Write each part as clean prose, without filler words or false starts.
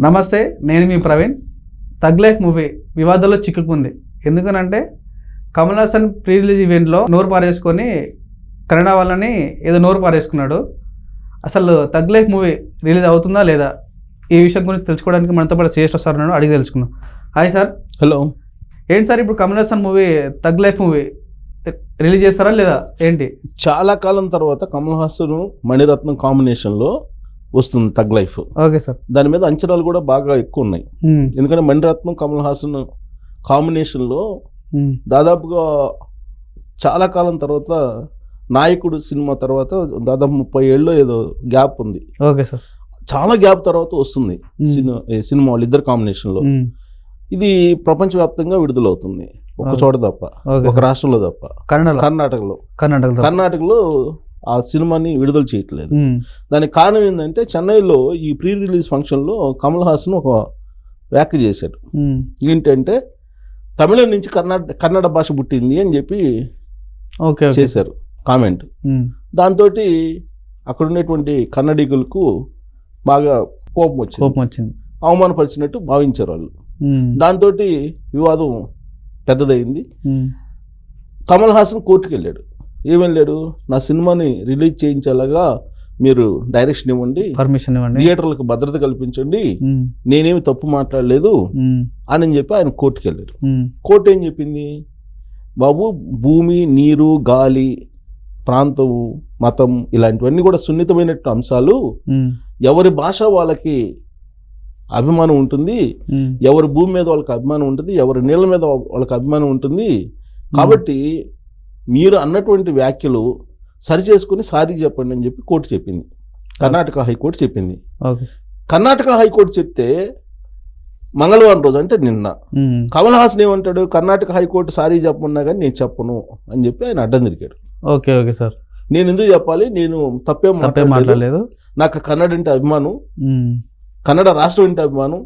నమస్తే, నేను మీ ప్రవీణ్. తగ్ లైఫ్ మూవీ వివాదాల్లో చిక్కుకుంది. ఎందుకనంటే కమల్ హాసన్ ప్రీ రిలీజ్ ఈవెంట్లో నోరు పారేసుకొని కన్నడ వాళ్ళని ఏదో నోరు పారేసుకున్నాడు. అసలు తగ్ లైఫ్ మూవీ రిలీజ్ అవుతుందా లేదా, ఈ విషయం గురించి తెలుసుకోవడానికి మనతో పాటు శ్రేష్ఠ సార్ ఉన్నాడు, అడిగి తెలుసుకున్నాం. Hi sir. హలో. ఏంటి సార్, ఇప్పుడు Kamal Haasan movie Thug Life movie release చేస్తారా లేదా ఏంటి? చాలా కాలం తర్వాత కమల్ హాసన్ మణిరత్నం కాంబినేషన్లో వస్తుంది తగ్ లైఫ్. Okay sir. దాని మీద అంచనాలు కూడా బాగా ఎక్కువ ఉన్నాయి. ఎందుకంటే మణిరత్నం కమల్ హాసన్ కాంబినేషన్లో దాదాపుగా చాలా కాలం తర్వాత, నాయకుడు సినిమా తర్వాత దాదాపు 30 ఏళ్ళు ఏదో గ్యాప్ ఉంది. Okay sir. చాలా గ్యాప్ తర్వాత వస్తుంది సినిమా వాళ్ళిద్దరు కాంబినేషన్లో. ఇది ప్రపంచవ్యాప్తంగా విడుదలవుతుంది, ఒక చోట తప్ప, ఒక రాష్ట్రంలో తప్ప, కర్ణాటకలో ఆ సినిమాని విడుదల చేయట్లేదు. దానికి కారణం ఏంటంటే చెన్నైలో ఈ ప్రీ రిలీజ్ ఫంక్షన్లో కమల్ హాసన్ ఒక వ్యాఖ్య చేశాడు. ఏంటంటే తమిళం నుంచి కన్నడ భాష పుట్టింది అని చెప్పి చేశారు కామెంట్. దాంతో అక్కడ ఉన్నటువంటి కన్నడిగులకు బాగా కోపం వచ్చింది, అవమానపరిచినట్టు భావించారు వాళ్ళు. దాంతో వివాదం పెద్దదైంది. కమల్ హాసన్ కోర్టుకు వెళ్ళాడు. ఏమెళ్ళాడు, నా సినిమాని రిలీజ్ చేయించేలాగా మీరు డైరెక్షన్ ఇవ్వండి, పర్మిషన్ ఇవ్వండి, థియేటర్లకు భద్రత కల్పించండి, నేనేమి తప్పు మాట్లాడలేదు అని చెప్పి ఆయన కోర్టుకు వెళ్ళాడు. కోర్టు ఏం చెప్పింది, బాబు భూమి, నీరు, గాలి, ప్రాంతము, మతం ఇలాంటివన్నీ కూడా సున్నితమైనట్టు అంశాలు. ఎవరి భాష వాళ్ళకి అభిమానం ఉంటుంది, ఎవరి భూమి మీద వాళ్ళకి అభిమానం ఉంటుంది, ఎవరి నీళ్ళ మీద వాళ్ళకి అభిమానం ఉంటుంది. కాబట్టి మీరు అన్నటువంటి వ్యాఖ్యలు సరిచేసుకుని సారీ చెప్పండి అని చెప్పి కోర్టు చెప్పింది. కర్ణాటక హైకోర్టు చెప్పింది. కర్ణాటక హైకోర్టు చెప్తే మంగళవారం రోజు, అంటే నిన్న, కమల్ హాసన్ ఏమంటాడు, కర్ణాటక హైకోర్టు సారీ చెప్పమన్నా కానీ నేను చెప్పను అని చెప్పి ఆయన అడ్డం తిరిగాడు. Okay okay sir. నేను ఎందుకు చెప్పాలి, నేను తప్పేం మాట్లాడలేదు, నాకు కన్నడ అంటే అభిమానం, కన్నడ రాష్ట్రం అంటే అభిమానం.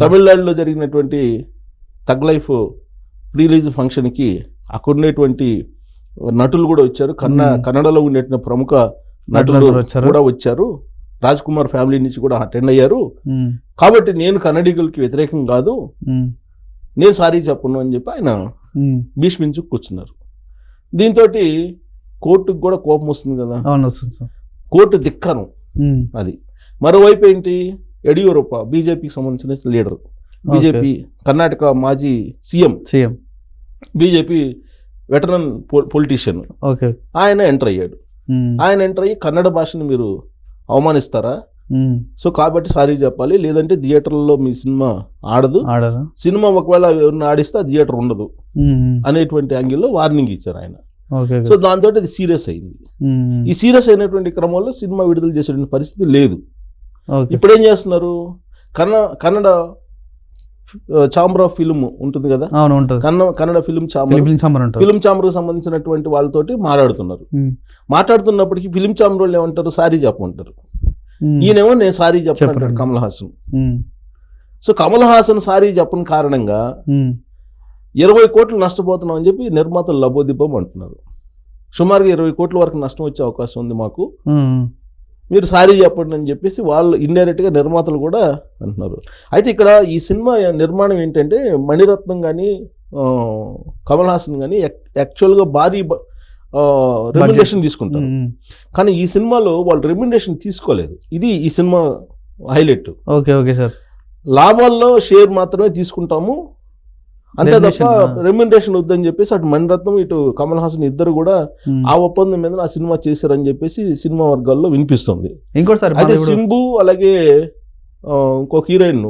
తమిళనాడులో జరిగినటువంటి తగ్ లైఫ్ ప్రీ రిలీజ్ ఫంక్షన్కి అక్కడ ఉండేటువంటి నటులు కూడా వచ్చారు, కన్నడలో ఉండేటువంటి ప్రముఖ నటులు కూడా వచ్చారు, రాజ్ కుమార్ ఫ్యామిలీ నుంచి కూడా అటెండ్ అయ్యారు. కాబట్టి నేను కన్నడిగులకి వ్యతిరేకం కాదు, నేను సారీ చెప్పను అని చెప్పి ఆయన భీష్మించు కూర్చున్నారు. దీంతో కోర్టుకు కూడా కోపం వస్తుంది కదా, కోర్టు ధిక్కరం అది. మరోవైపు ఏంటి, యడియూరప్ప బీజేపీకి సంబంధించిన లీడర్, బీజేపీ కర్ణాటక మాజీ సీఎం, బీజేపీ వెటరన్ పొలిటీషియన్, ఆయన ఎంటర్ అయ్యాడు. ఆయన ఎంటర్ అయ్యి కన్నడ భాషను మీరు అవమానిస్తారా, సో కాబట్టి సారీ చెప్పాలి, లేదంటే థియేటర్లో మీ సినిమా ఆడదు, సినిమా ఒకవేళ ఎవరిని ఆడిస్తే ఆ థియేటర్ ఉండదు అనేటువంటి యాంగిల్లో వార్నింగ్ ఇచ్చారు ఆయన. సో దాంతో అది సీరియస్ అయింది. ఈ సీరియస్ అయినటువంటి క్రమంలో సినిమా విడుదల చేసేటువంటి పరిస్థితి లేదు. ఇప్పుడేం చేస్తున్నారు, కన్నడ ఛాంబర్ ఆఫ్ ఫిల్మ్ ఉంటుంది కదా, కన్నడ ఫిల్మ్ ఛాంబర్కి సంబంధించినటువంటి వాళ్ళతోటి మాట్లాడుతున్నప్పటికీ ఫిల్మ్ ఛాంబర్ వాళ్ళు ఏమంటారు, సారీ చెప్పమంటారు. ఈయనేమో నేను సారీ చెప్పను కమల్ హాసన్. సో కమల్ హాసన్ సారీ చెప్పని కారణంగా 20 కోట్లు నష్టపోతున్నాం అని చెప్పి నిర్మాతలు లబోదిబ్బం అంటున్నారు. సుమారుగా 20 కోట్ల వరకు నష్టం వచ్చే అవకాశం ఉంది మాకు, మీరు సారీ చెప్పండి అని చెప్పేసి వాళ్ళు ఇండైరెక్ట్గా నిర్మాతలు కూడా అంటున్నారు. అయితే ఇక్కడ ఈ సినిమా నిర్మాణం ఏంటంటే, మణిరత్నం కానీ కమల్ హాసన్ కానీ యాక్చువల్గా భారీ రెమ్యునరేషన్ తీసుకుంటారు, కానీ ఈ సినిమాలో వాళ్ళు రెమ్యునరేషన్ తీసుకోలేదు. ఇది ఈ cinema highlight. Okay okay sir. లాభాల్లో షేర్ మాత్రమే తీసుకుంటాము, అంతే తప్ప రెమ్యునరేషన్ వద్దని చెప్పేసి అటు మణిరత్నం ఇటు కమల్ హాసన్ ఇద్దరు కూడా ఆ ఒప్పందం మీద ఆ సినిమా చేశారని చెప్పేసి సినిమా వర్గాల్లో వినిపిస్తుంది. అయితే సింబు అలాగే ఇంకొక హీరోయిన్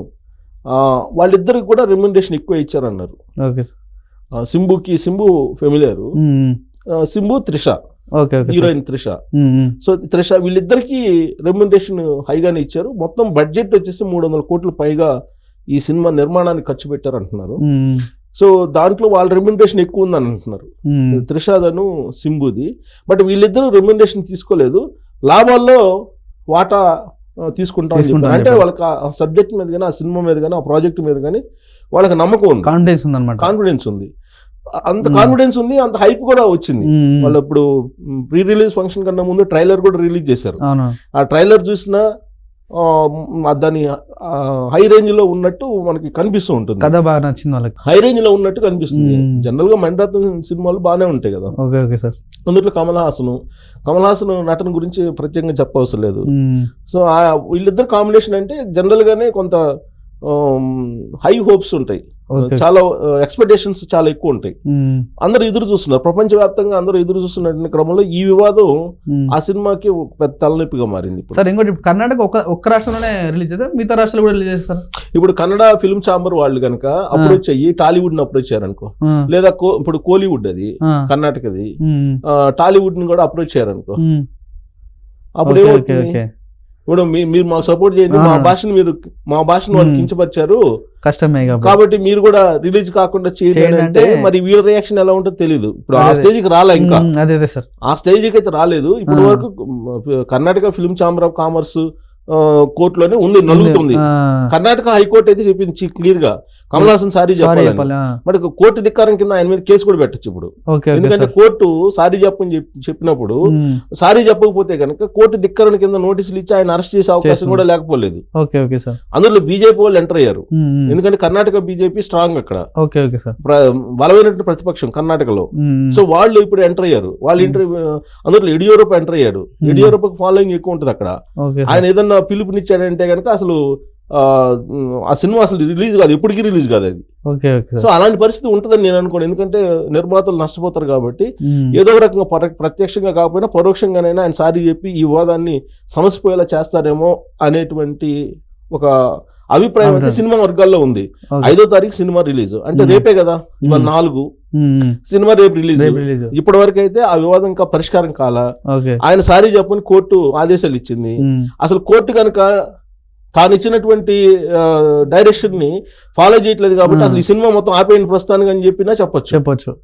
వాళ్ళిద్దరికి కూడా రెమ్యునరేషన్ ఎక్కువ ఇచ్చారన్నారు. Simbu familiar, Simbu Trisha, heroine Trisha. So Trisha వీళ్ళిద్దరికి రెమ్యునరేషన్ హైగానే ఇచ్చారు. మొత్తం బడ్జెట్ వచ్చేసి 300 కోట్ల పైగా ఈ సినిమా నిర్మాణానికి ఖర్చు పెట్టారు అంటున్నారు. సో దాంట్లో వాళ్ళ రెమ్యునరేషన్ ఎక్కువ ఉందని అంటున్నారు, త్రిషాదను సింబుది. బట్ వీళ్ళిద్దరూ రెమ్యునరేషన్ తీసుకోలేదు, లాభాల్లో వాటా తీసుకుంటాం. అంటే వాళ్ళకి ఆ సబ్జెక్ట్ మీద కానీ, ఆ సినిమా మీద కానీ, ఆ ప్రాజెక్ట్ మీద కానీ వాళ్ళకి నమ్మకం ఉంది, కాన్ఫిడెన్స్ ఉంది. అంత కాన్ఫిడెన్స్ ఉంది, అంత హైప్ కూడా వచ్చింది. వాళ్ళు ఇప్పుడు ప్రీ రిలీజ్ ఫంక్షన్ కన్నా ముందు ట్రైలర్ కూడా రిలీజ్ చేశారు. ఆ ట్రైలర్ చూసినా దాని హై రేంజ్ లో ఉన్నట్టు మనకి కనిపిస్తూ ఉంటుంది. కథ బాగా నచ్చింది వాళ్ళకి, హై రేంజ్ లో ఉన్నట్టు కనిపిస్తుంది. జనరల్ గా మణిరత్నం సినిమాలు బాగానే ఉంటాయి కదా. Okay okay sir. అందులో కమల్ హాసన్ నటన గురించి ప్రత్యేకంగా చెప్పవసరం లేదు. సో వీళ్ళిద్దరు కాంబినేషన్ అంటే జనరల్ గానే కొంత హై హోప్స్ ఉంటాయి, చాలా ఎక్స్పెక్టేషన్స్ చాలా ఎక్కువ ఉంటాయి. అందరూ ఎదురు చూస్తున్నారు, ప్రపంచవ్యాప్తంగా అందరూ ఎదురు చూస్తున్న క్రమంలో ఈ వివాదం ఆ సినిమాకి పెద్ద తలనొప్పిగా మారింది. సార్ ఇంకోటి కర్ణాటక ఒక్క రాష్ట్రంలోనే రిలీజ్ చేస్తారు, మిగతా రాష్ట్రాలు కూడా రిలీజ్ చేస్తారు. ఇప్పుడు కన్నడ ఫిల్మ్ ఛాంబర్ వాళ్ళు కనుక అప్రోచ్ అయ్యి టాలీవుడ్ ని అప్రోచ్ అయ్యారనుకో, లేదా ఇప్పుడు కోలీవుడ్ అది కర్ణాటకది, టాలీవుడ్ ని కూడా అప్రోచ్ అయ్యారనుకో, అప్పుడు ఏమవుతుంది? ఇప్పుడు మీరు మాకు సపోర్ట్ చేయండి, మా భాషను వాళ్ళు కించపరిచారు కష్టమే కాబట్టి మీరు కూడా రిలీజ్ కాకుండా చేయండి అంటే మరి వీళ్ళ రియాక్షన్ ఎలా ఉంటుందో తెలియదు. ఇప్పుడు ఆ స్టేజ్ కి రాలే, ఇంకా ఆ స్టేజ్ కి అయితే రాలేదు. ఇప్పటి వరకు Karnataka film chamber of commerce కోర్టులోనే ఉంది, నలుగుతుంది. కర్ణాటక హైకోర్టు అయితే చెప్పింది క్లియర్ గా కమల్ హాసన్ సారీ చెప్పాలి. బట్ కోర్టు ధిక్కారం కింద ఆయన మీద కేసు కూడా పెట్టచ్చు ఇప్పుడు. ఎందుకంటే కోర్టు సారీ చెప్పినప్పుడు సారీ చెప్పకపోతే కనుక కోర్టు ధిక్కారం కింద నోటీసులు ఇచ్చి ఆయన అరెస్ట్ చేసే అవకాశం కూడా లేకపోలేదు. అందులో బీజేపీ వాళ్ళు ఎంటర్ అయ్యారు, ఎందుకంటే కర్ణాటక బీజేపీ స్ట్రాంగ్ అక్కడ, బలమైనటువంటి ప్రతిపక్షం కర్ణాటకలో. సో వాళ్ళు ఇప్పుడు ఎంటర్ అయ్యారు. వాళ్ళు అందులో యడియూరప్ప ఎంటర్ అయ్యాడు. యడియూరప్పకి ఫాలోయింగ్ ఎక్కువ ఉంటుంది అక్కడ. ఆయన ఏదన్నా పిలుపునిచ్చాడంటే కనుక అసలు ఆ సినిమా అసలు రిలీజ్ కాదు, ఎప్పటికీ రిలీజ్ కాదు అది. సో అలాంటి పరిస్థితి ఉంటుందని నేను అనుకోను, ఎందుకంటే నిర్మాతలు నష్టపోతారు కాబట్టి ఏదో ఒక రకంగా ప్రత్యక్షంగా కాకపోయినా పరోక్షంగానైనా ఆయన సారీ చెప్పి ఈ వివాదాన్ని సమసిపోయేలా చేస్తారేమో అనేటువంటి ఒక అభిప్రాయం అయితే సినిమా వర్గాల్లో ఉంది. 5వ తారీఖు సినిమా రిలీజ్ అంటే రేపే కదా, ఇవాళ 4 సినిమా రేపు రిలీజ్. ఇప్పటి వరకు అయితే ఆ వివాదం ఇంకా పరిష్కారం కాల. ఆయన సారీ చెప్పని కోర్టు ఆదేశాలు ఇచ్చింది. అసలు కోర్టు కనుక తాను ఇచ్చినటువంటి డైరెక్షన్ ని ఫాలో చేయట్లేదు కాబట్టి అసలు ఈ సినిమా మొత్తం ఆపేయండి ప్రస్తుతానికి అని చెప్పినా చెప్పొచ్చు.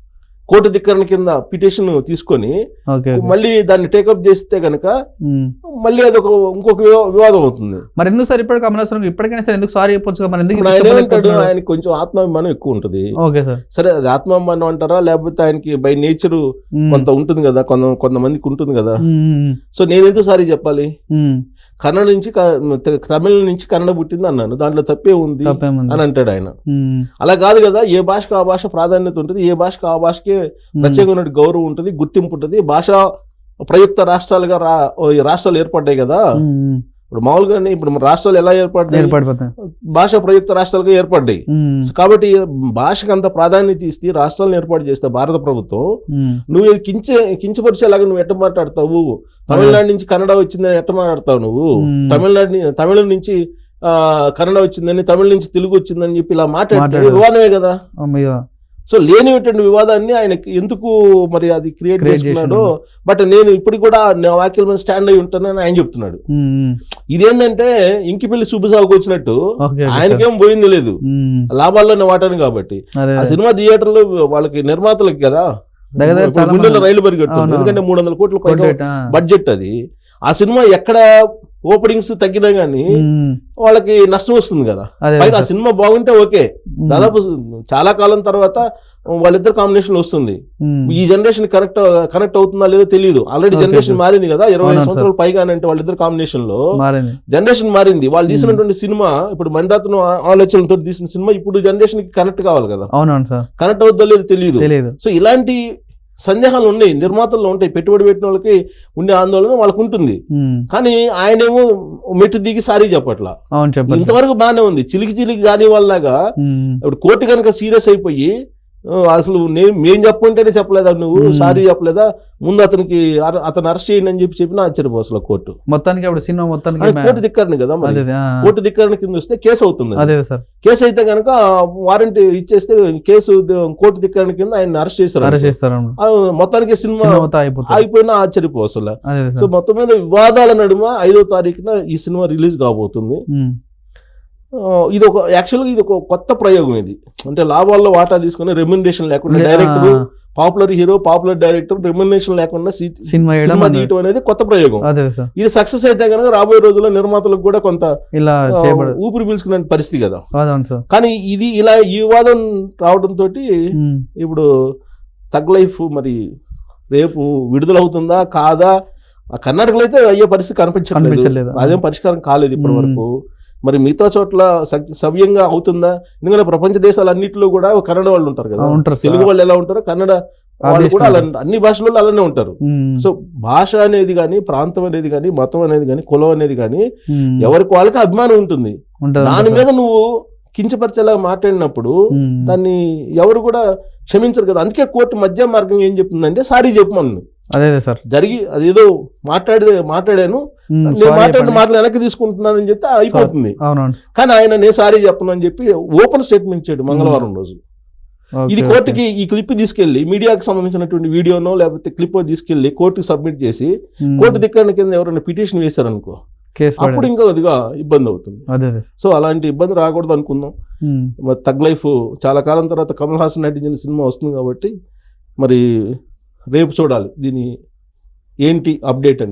కోర్టు ధిక్కరణ కింద పిటిషన్ తీసుకొని మళ్ళీ దాన్ని టేకప్ చేస్తే కనుక మళ్ళీ అది ఇంకొక వివాదం అవుతుంది. మరి ఎందుకు సార్ ఇప్పుడు కమల్ హాసన్ ఇప్పటికైనా సరే ఎందుకు సారీ చెప్పొచ్చు? ఆయనకి కొంచెం ఆత్మాభిమానం ఎక్కువ ఉంటుంది. సరే అది ఆత్మాభిమానం అంటారా, లేకపోతే ఆయనకి బై నేచర్ కొంత ఉంటుంది కదా, కొంతమందికి ఉంటుంది కదా. సో నేనెందుకు సారీ చెప్పాలి? కన్నడ నుంచి తమిళ నుంచి కన్నడ పుట్టింది అన్నాను, దాంట్లో తప్పే ఉంది అని అంటాడు ఆయన. అలా కాదు కదా, ఏ భాషకు ఆ భాష ప్రాధాన్యత ఉంటుంది, ఏ భాషకు ఆ భాషకి ప్రత్యేకమైన గౌరవం ఉంటుంది, గుర్తింపు ఉంటుంది. భాషా ప్రయుక్త రాష్ట్రాలుగా రాష్ట్రాలు ఏర్పడ్డాయి కదా. ఇప్పుడు మామూలుగానే ఇప్పుడు రాష్ట్రాలు ఎలా ఏర్పడ్డాయి, భాషా ప్రయుక్త రాష్ట్రాలుగా ఏర్పడ్డాయి. కాబట్టి భాషకు అంత ప్రాధాన్యత ఇస్తే రాష్ట్రాలను ఏర్పాటు చేస్తే భారత ప్రభుత్వం నువ్వు ఇది కించపరిచేలాగా నువ్వు ఎట్ట మాట్లాడతావు? తమిళనాడు నుంచి కన్నడ వచ్చిందని ఎట్ట మాట్లాడతావు నువ్వు? తమిళ నుంచి కన్నడ వచ్చిందని, తమిళ నుంచి తెలుగు వచ్చిందని చెప్పి ఇలా మాట్లాడితే వివాదమే కదా. సో లేనిటువంటి వివాదాన్ని ఆయన ఎందుకు మరి అది క్రియేట్ చేసుకున్నాడో. బట్ నేను ఇప్పటికి కూడా నా వ్యాఖ్యల మీద స్టాండ్ అయి ఉంటానని ఆయన చెప్తున్నాడు. ఇదేంటంటే ఇంకిపల్లి సుబ్బసాగుకు వచ్చినట్టు ఆయనకేం పోయింది లేదు, లాభాల్లోనే వాటాను కాబట్టి. ఆ సినిమా థియేటర్లు వాళ్ళకి నిర్మాతలకి కదా గుండెల్లో రైలు పరిగెడుతుంది, ఎందుకంటే 300 కోట్ల బడ్జెట్ అది. ఆ సినిమా ఎక్కడ ఓపెనింగ్స్ తగ్గినా గానీ వాళ్ళకి నష్టం వస్తుంది కదా. పైగా ఆ సినిమా బాగుంటే ఓకే, దాదాపు చాలా కాలం తర్వాత వాళ్ళిద్దరు కాంబినేషన్ వస్తుంది. ఈ జనరేషన్ కనెక్ట్ అవుతుందా లేదో తెలియదు. ఆల్రెడీ జనరేషన్ మారింది కదా, 20 సంవత్సరాలు పైగానంటే వాళ్ళిద్దరు కాంబినేషన్ లో జనరేషన్ మారింది. వాళ్ళు తీసినటువంటి సినిమా ఇప్పుడు మణిరత్నం ఆలోచనలతో తీసిన సినిమా ఇప్పుడు జనరేషన్ కి కనెక్ట్ కావాలి కదా, కనెక్ట్ అవుతుందో లేదో తెలియదు. సో ఇలాంటి సందేహాలు ఉన్నాయి, నిర్మాతల్లో ఉంటాయి, పెట్టుబడి పెట్టిన వాళ్ళకి ఉండే ఆందోళన వాళ్ళకు ఉంటుంది. కానీ ఆయనేమో మెట్టు దిగి సారీ చెప్పట్లా. ఇంతవరకు బాగానే ఉంది, చిలికి గాని వాళ్ళగా. ఇప్పుడు కోర్టు కనుక సీరియస్ అయిపోయి అసలు మేం చెప్పుంటేనే చెప్పలేదా నువ్వు, సారీ చెప్పలేదా, ముందు అతను అరెస్ట్ చేయండి అని చెప్పినా ఆశ్చర్యపో అసలు కోర్టు మొత్తానికి. అప్పుడు సినిమా మొత్తానికి కోర్టు ధిక్కరణ కదా, కోర్టు ధిక్కరణ కింద వస్తే కేసు అవుతుంది. కేసు అయితే కనుక వారెంట్ ఇచ్చేస్తే కేసు కోర్టు ధిక్కరణ కింద ఆయన అరెస్ట్ చేస్తారు. మొత్తానికి సినిమా అయిపోయినా ఆశ్చర్యపో అసలు. సో మొత్తం మీద వివాదాల నడుమ 5వ తారీఖున ఈ సినిమా రిలీజ్ కాబోతుంది. ఇది ఒక కొత్త ప్రయోగం. ఇది అంటే లాభాల్లో వాటా తీసుకుని రెమ్యునరేషన్ లేకుండా director, popular hero, popular director remuneration లేకుండా సినిమా తీయటం అనేది కొత్త ప్రయోగం. ఇది సక్సెస్ అయితే కనుక రాబోయే రోజుల్లో నిర్మాతలకు కూడా కొంత ఊపిరి పీల్చుకునే పరిస్థితి కదా. కానీ ఇది ఇలా ఈ వివాదం రావడంతో ఇప్పుడు తగ్ లైఫ్ మరి రేపు విడుదలవుతుందా కాదా ఆ కర్ణాటకలో అయితే అయ్యే పరిస్థితి కనిపించట్లేదు, కనిపించలేదు. అదేం పరిష్కారం కాలేదు ఇప్పటి వరకు. మరి మిగతా చోట్ల సవ్యంగా అవుతుందా? ఎందుకంటే ప్రపంచ దేశాలన్నింటిలో కూడా కన్నడ వాళ్ళు ఉంటారు కదా, ఉంటారు సార్. తెలుగు వాళ్ళు ఎలా ఉంటారో కన్నడ వాళ్ళు కూడా అలా, అన్ని భాషలలో అలానే ఉంటారు. సో భాష అనేది కానీ, ప్రాంతం అనేది కానీ, మతం అనేది కానీ, కులం అనేది కానీ ఎవరికి వాళ్ళకి అభిమానం ఉంటుంది. దాని మీద నువ్వు కించపరిచేలా మాట్లాడినప్పుడు దాన్ని ఎవరు కూడా క్షమించరు కదా. అందుకే కోర్టు మధ్య మార్గం ఏం చెప్తుందంటే సారీ చెప్పమని. అదే సార్, జరిగి అదేదో మాట్లాడాను, నేను మాట్లాడిన మాటలు వెనక్కి తీసుకుంటున్నానని చెప్తే అయిపోతుంది. కానీ ఆయన నేను సారీ చెప్పను అని చెప్పి ఓపెన్ స్టేట్మెంట్ ఇచ్చాడు మంగళవారం రోజు. ఇది కోర్టుకి ఈ క్లిప్ తీసుకెళ్లి మీడియాకి సంబంధించినటువంటి వీడియోనో లేకపోతే క్లిప్ తీసుకెళ్లి కోర్టుకి సబ్మిట్ చేసి కోర్టు ధిక్కరణ కింద ఎవరైనా పిటిషన్ వేశారనుకో, అప్పుడు ఇంకా కొద్దిగా ఇబ్బంది అవుతుంది. సో అలాంటి ఇబ్బంది రాకూడదు అనుకుందాం. మరి తగ్ లైఫ్ చాలా కాలం తర్వాత కమల్ హాసన్ నటించిన సినిమా వస్తుంది కాబట్టి మరి రేపు చూడాలి దీని ఏంటి అప్డేట్ అనేది.